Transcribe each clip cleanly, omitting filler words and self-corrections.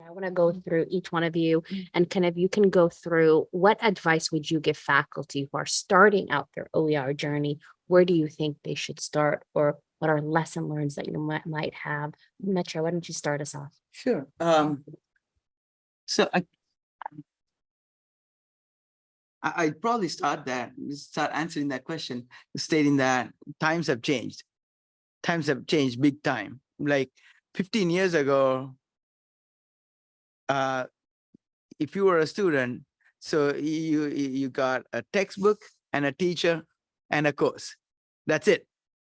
I want to go through each one of you and kind of you can go through what advice would you give faculty who are starting out their OER journey? Where do you think they should start, or what are lesson learns that you might have? Metro, why don't you start us off? Sure. So I'd probably start answering that question, stating that times have changed. Times have changed big time. Like 15 years ago, if you were a student, so you got a textbook and a teacher and a course. That's it,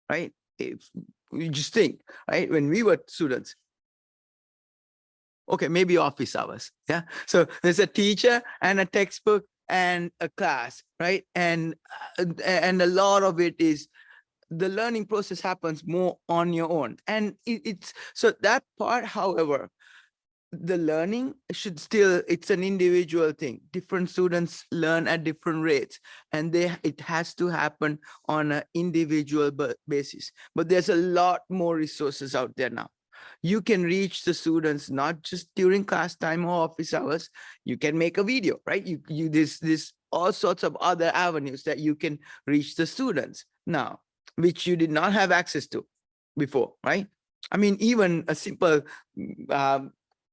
right? If you just think, right? When we were students, okay, maybe office hours, yeah. So there's a teacher and a textbook and a class, right? And a lot of it is the learning process happens more on your own, and it's so that part. However, the learning should still, it's an individual thing. Different students learn at different rates, and it has to happen on an individual basis. But there's a lot more resources out there now. You can reach the students not just during class time or office hours. You can make a video, right? This all sorts of other avenues that you can reach the students now, which you did not have access to before, right? I mean, even a simple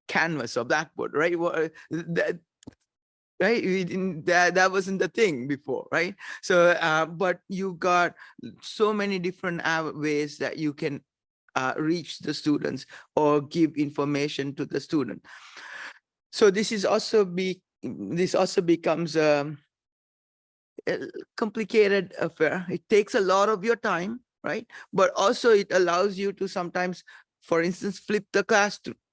canvas or blackboard, right? That wasn't the thing before, right? So but you got so many different ways that you can reach the students or give information to the student. So this also becomes a complicated affair. It takes a lot of your time, right? But also it allows you to sometimes, for instance, flip the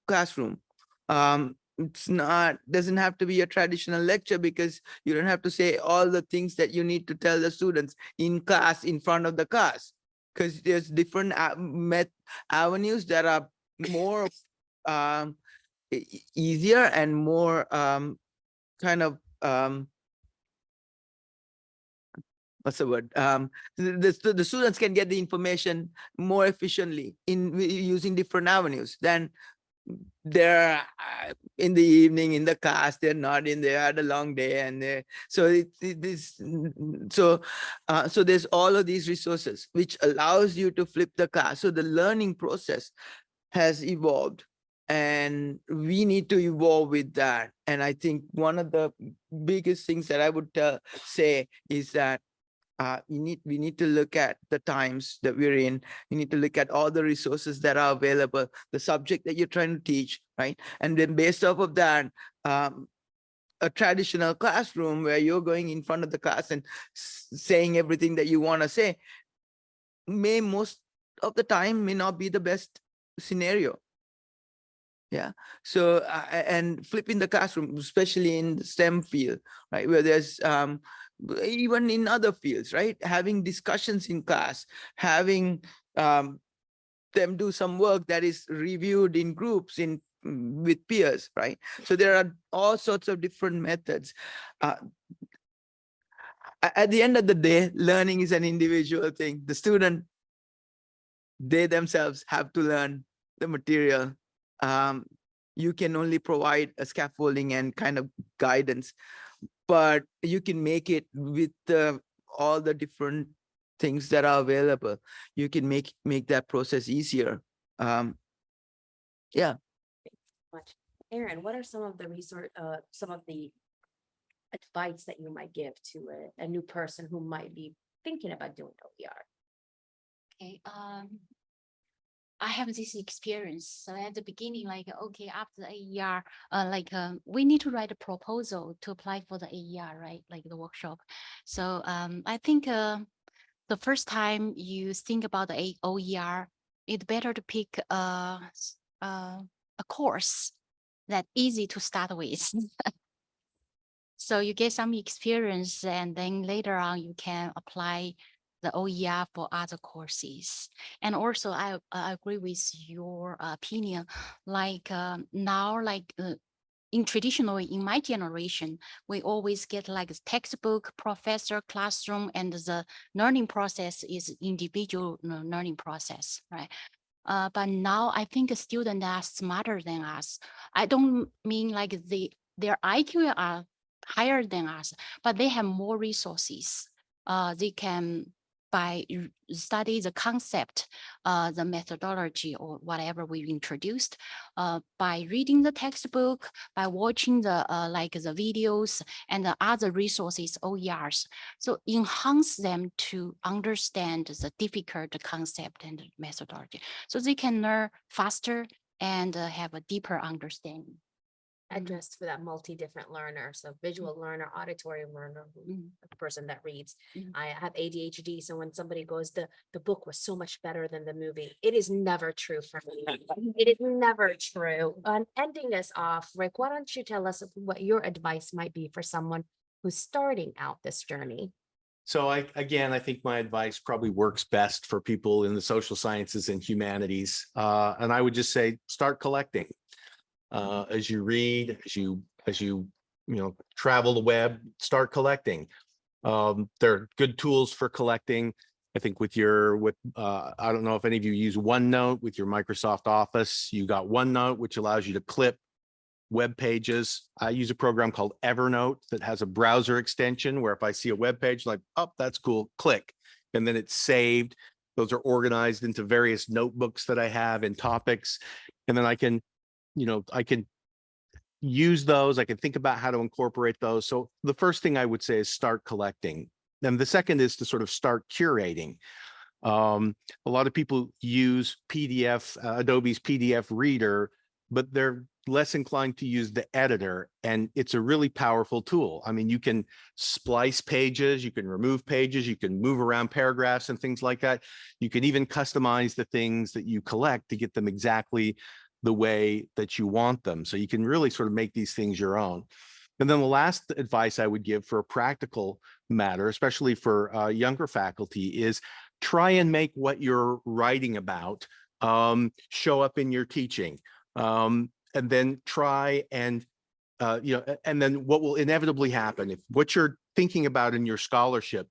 classroom. Doesn't have to be a traditional lecture, because you don't have to say all the things that you need to tell the students in class, in front of the class, because there's different avenues that are more easier and more kind of what's the word? The students can get the information more efficiently in using different avenues than they're in the evening in the class. They're not in there, had a long day, and so so there's all of these resources which allows you to flip the class. So the learning process has evolved, and we need to evolve with that. And I think one of the biggest things that I would say is that we need to look at the times that we're in. You need to look at all the resources that are available, the subject that you're trying to teach, right? And then based off of that, a traditional classroom where you're going in front of the class and saying everything that you want to say most of the time may not be the best scenario. Yeah. So and flipping the classroom, especially in the STEM field, right, where there's even in other fields, right, having discussions in class, having them do some work that is reviewed in groups with peers, right? So there are all sorts of different methods. At the end of the day, learning is an individual thing. The student, they themselves have to learn the material. You can only provide a scaffolding and kind of guidance, but you can make it with all the different things that are available. You can make that process easier. Yeah. Aaron, what are some of the advice that you might give to a new person who might be thinking about doing OER? Okay. I have this experience. So at the beginning, like, okay, after the AER, we need to write a proposal to apply for the AER, right? Like the workshop. So I think the first time you think about the OER, it's better to pick a course that's easy to start with. So you get some experience, and then later on you can apply the OER for other courses. And also I agree with your opinion, like now, like traditionally in my generation, we always get like textbook, professor, classroom, and the learning process is individual learning process, right? But now I think the students are smarter than us. I don't mean like their IQ are higher than us, but they have more resources. They can study the concept, the methodology or whatever we introduced, by reading the textbook, by watching the like the videos and the other resources, OERs. So enhance them to understand the difficult concept and methodology, so they can learn faster and have a deeper understanding. Addressed for that multi-different learner, so visual learner, auditory learner, a person that reads. I have ADHD, so when somebody goes, the book was so much better than the movie, it is never true for me. It is never true. Ending us off, Rick, why don't you tell us what your advice might be for someone who's starting out this journey? So I think my advice probably works best for people in the social sciences and humanities. And I would just say, start collecting. As you read, as you travel the web, start collecting. There are good tools for collecting. I think I don't know if any of you use OneNote with your Microsoft Office. You got OneNote, which allows you to clip web pages. I use a program called Evernote that has a browser extension where if I see a web page, like, oh, that's cool, click, and then it's saved. Those are organized into various notebooks that I have in topics, and then I can use those. I can think about how to incorporate those. So the first thing I would say is start collecting. Then the second is to sort of start curating. A lot of people use Adobe's PDF reader, but they're less inclined to use the editor, and it's a really powerful tool. I mean, you can splice pages, you can remove pages, you can move around paragraphs and things like that. You can even customize the things that you collect to get them exactly the way that you want them. So you can really sort of make these things your own. And then the last advice I would give for a practical matter, especially for younger faculty, is try and make what you're writing about show up in your teaching. And then try and, and then what will inevitably happen if what you're thinking about in your scholarship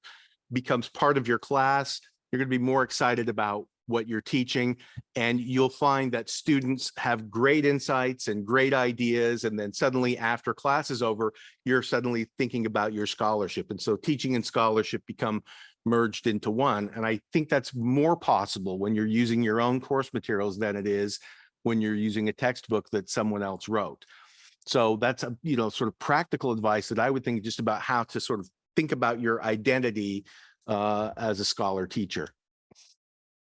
becomes part of your class, you're going to be more excited about what you're teaching, and you'll find that students have great insights and great ideas, and then suddenly after class is over, you're suddenly thinking about your scholarship, and so teaching and scholarship become merged into one. And I think that's more possible when you're using your own course materials than it is when you're using a textbook that someone else wrote. So that's a sort of practical advice that I would think just about how to sort of think about your identity as a scholar teacher.